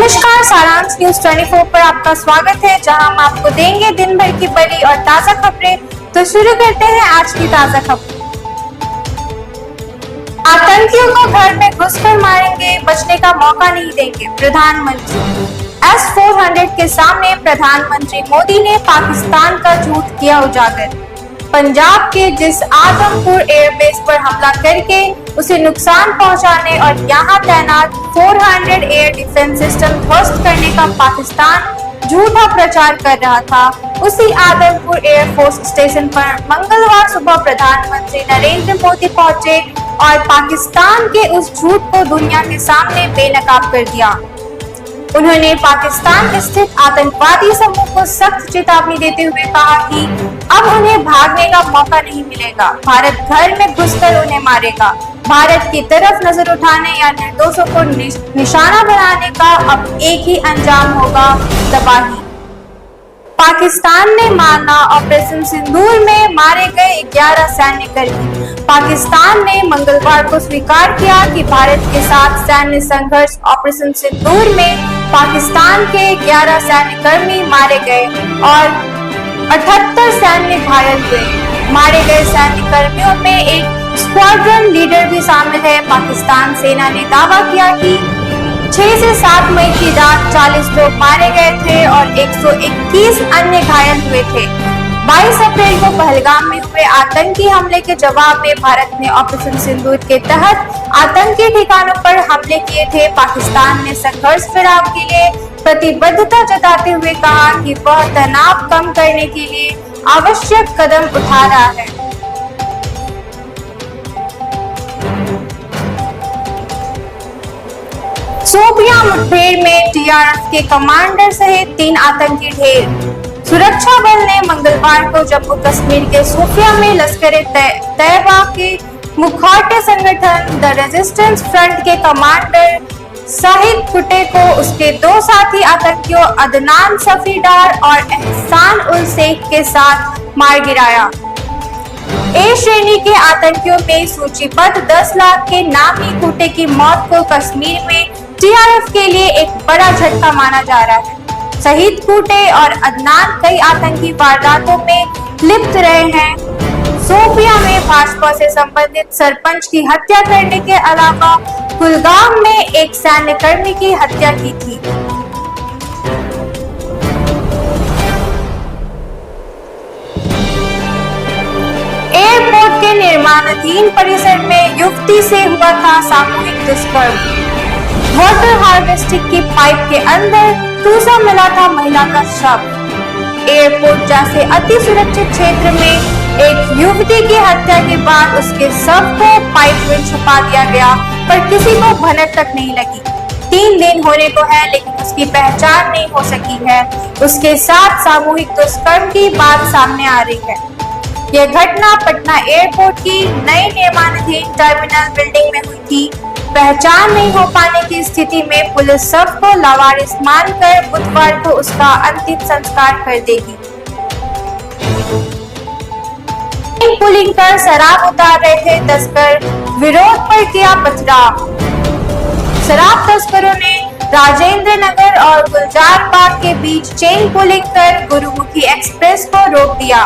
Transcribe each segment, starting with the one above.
नमस्कार, सारांश न्यूज 24 पर आपका स्वागत है, जहां हम आपको देंगे दिन भर की बड़ी और ताजा खबरें। तो शुरू करते हैं आज की ताजा खबर। आतंकियों को घर में घुसकर मारेंगे, बचने का मौका नहीं देंगे, प्रधानमंत्री। S-400 के सामने प्रधानमंत्री मोदी ने पाकिस्तान का झूठ किया उजागर। पंजाब के जिस आदमपुर एयरबेस पर हमला करके उसे नुकसान पहुंचाने और यहां तैनात 400 एयर डिफेंस सिस्टम ध्वस्त करने का पाकिस्तान झूठा प्रचार कर रहा था, उसी आदमपुर एयरफोर्स स्टेशन पर मंगलवार सुबह प्रधानमंत्री नरेंद्र मोदी पहुंचे और पाकिस्तान के उस झूठ को दुनिया के सामने बेनकाब कर दिया। उन्होंने पाकिस्तान स्थित आतंकवादी समूह को सख्त चेतावनी देते हुए कहा कि अब उन्हें भागने का मौका नहीं मिलेगा, भारत घर में घुसकर उन्हें मारेगा। भारत की तरफ नजर उठाने या निर्दोषों को निशाना बनाने का अब एक ही अंजाम होगा, तबाही। पाकिस्तान ने माना, ऑपरेशन सिंदूर में मारे गए 11 सैन्यकर्मी। पाकिस्तान ने मंगलवार को स्वीकार किया कि भारत के साथ सैन्य संघर्ष ऑपरेशन सिंदूर में पाकिस्तान के 11 सैन्यकर्मी मारे गए और 78 सैन्य घायल हुए। मारे गए सैन्य कर्मियों में एक स्क्वाड्रन लीडर भी शामिल है। पाकिस्तान सेना ने दावा किया कि 6 से 7 मई की रात 40 लोग मारे गए थे और 121 अन्य घायल हुए थे। 22 अप्रैल को पहलगाम में हुए आतंकी हमले के जवाब में भारत ने ऑपरेशन सिंदूर के तहत आतंकी ठिकानों पर हमले किए थे। पाकिस्तान ने संघर्ष विराम के लिए प्रतिबद्धता जताते हुए कहा कि वह तनाव कम करने के लिए आवश्यक कदम उठा रहा है। शोपियां मुठभेड़ में TRF के कमांडर सहित 3 आतंकी ढेर। सुरक्षा बल ने मंगलवार को जम्मू कश्मीर के शोपियां में लश्कर-ए-तैयबा के मुखौटे संगठन द रेजिस्टेंस फ्रंट के कमांडर शाहिद कुटे को उसके 2 साथी आतंकियों अदनान सफीडार और एहसान उल शेख के साथ मार गिराया। ए श्रेणी के आतंकियों में सूचीबद्ध 10 लाख के नामी कुटे की मौत को कश्मीर में TRF के लिए एक बड़ा झटका माना जा रहा है। शहीद कुटे और अदनान कई आतंकी वारदातों में लिप्त रहे हैं। शोपियां में भाजपा से संबंधित सरपंच की हत्या करने के अलावा कुलगाम में एक सैन्यकर्मी की हत्या की थी। एयरपोर्ट के निर्माणाधीन परिसर में युवती से हुआ था सामूहिक दुष्कर्म। वाटर हार्वेस्टिंग की पाइप के अंदर टूसा मिला था महिला का शव। एयरपोर्ट जैसे अति सुरक्षित क्षेत्र में एक युवती की हत्या के बाद उसके शव को पाइप में छुपा दिया गया, पर किसी को भनक तक नहीं लगी। 3 दिन होने को है, लेकिन उसकी पहचान नहीं हो सकी है। उसके साथ सामूहिक दुष्कर्म की बात सामने आ रही है। यह घटना पटना एयरपोर्ट की नई निर्माणाधीन टर्मिनल बिल्डिंग में हुई थी। पहचान नहीं हो पाने की स्थिति में पुलिस शव को लावारिस मानकर बुधवार को उसका अंतिम संस्कार कर देगी। पुलिंग कर शराब उतार रहे थे तस्कर, विरोध पर किया पथराव। शराब तस्करों ने राजेंद्र नगर और गुलजार बाग के बीच चेन पुलिंग कर गुरुमुखी एक्सप्रेस को रोक दिया।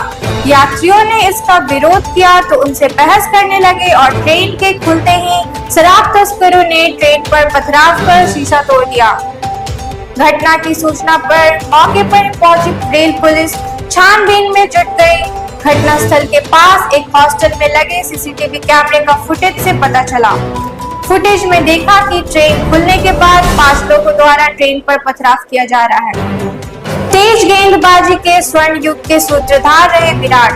यात्रियों ने इसका विरोध किया तो उनसे बहस करने लगे और ट्रेन के खुलते ही शराब तस्करों ने ट्रेन पर पथराव कर शीशा तोड़ दिया। घटना की सूचना पर मौके पर पहुंची रेल पुलिस छानबीन में जुट गई। घटनास्थल के पास एक हॉस्टल में लगे CCTV कैमरे का फुटेज से पता चला। फुटेज में देखा कि ट्रेन खुलने के बाद 5 लोगों द्वारा ट्रेन पर पथराव किया जा रहा है। तेज गेंदबाजी के स्वर्ण युग के सूत्रधार रहे विराट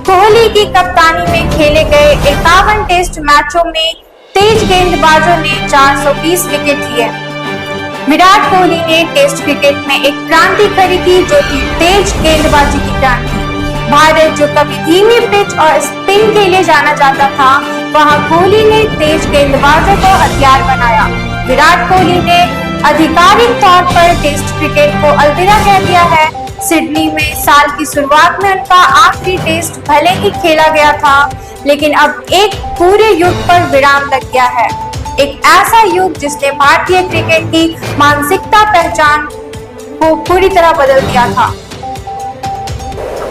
कोहली की कप्तानी में खेले गए 51 टेस्ट मैचों में तेज गेंदबाजों ने 420 विकेट लिए। विराट कोहली ने टेस्ट क्रिकेट में एक क्रांति खड़ी की, जो कि तेज गेंदबाजी की क्रांति। भारत जो कभी धीमी पिच और स्पिन के लिए जाना जाता था, वहां कोहली ने तेज गेंदबाजों को हथियार बनाया। विराट कोहली ने आधिकारिक तौर पर टेस्ट क्रिकेट को अलविदा कह दिया है। सिडनी में साल की शुरुआत में उनका आखिरी टेस्ट भले ही खेला गया था, लेकिन अब एक पूरे युग पर विराम लग गया है। एक ऐसा युग जिसने भारतीय क्रिकेट की मानसिकता पहचान को पूरी तरह बदल दिया था।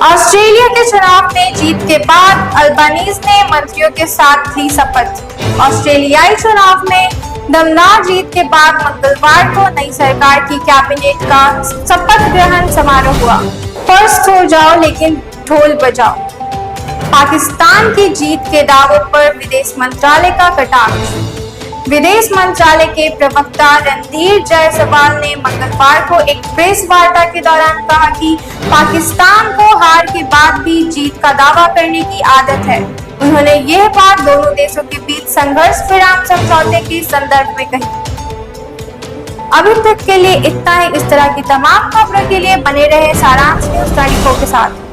ऑस्ट्रेलिया के चुनाव में जीत के बाद अल्बानीज ने मंत्रियों के साथ ली शपथ। ऑस्ट्रेलियाई चुनाव में दमदार जीत के बाद मंगलवार को नई सरकार की कैबिनेट का शपथ ग्रहण समारोह हुआ। फर्श हो जाओ लेकिन ढोल बजाओ। पाकिस्तान की जीत के दावों पर विदेश मंत्रालय का कटाक्ष। विदेश मंत्रालय के प्रवक्ता रणधीर जायसवाल ने मंगलवार को एक प्रेस वार्ता के दौरान कहा कि पाकिस्तान को हार के बाद भी जीत का दावा करने की आदत है। उन्होंने यह बात दोनों देशों के बीच संघर्ष विराम समझौते के संदर्भ में कही। अभी तक के लिए इतना ही। इस तरह की तमाम खबरों के लिए बने रहे सारांश न्यूज़ 24 के साथ।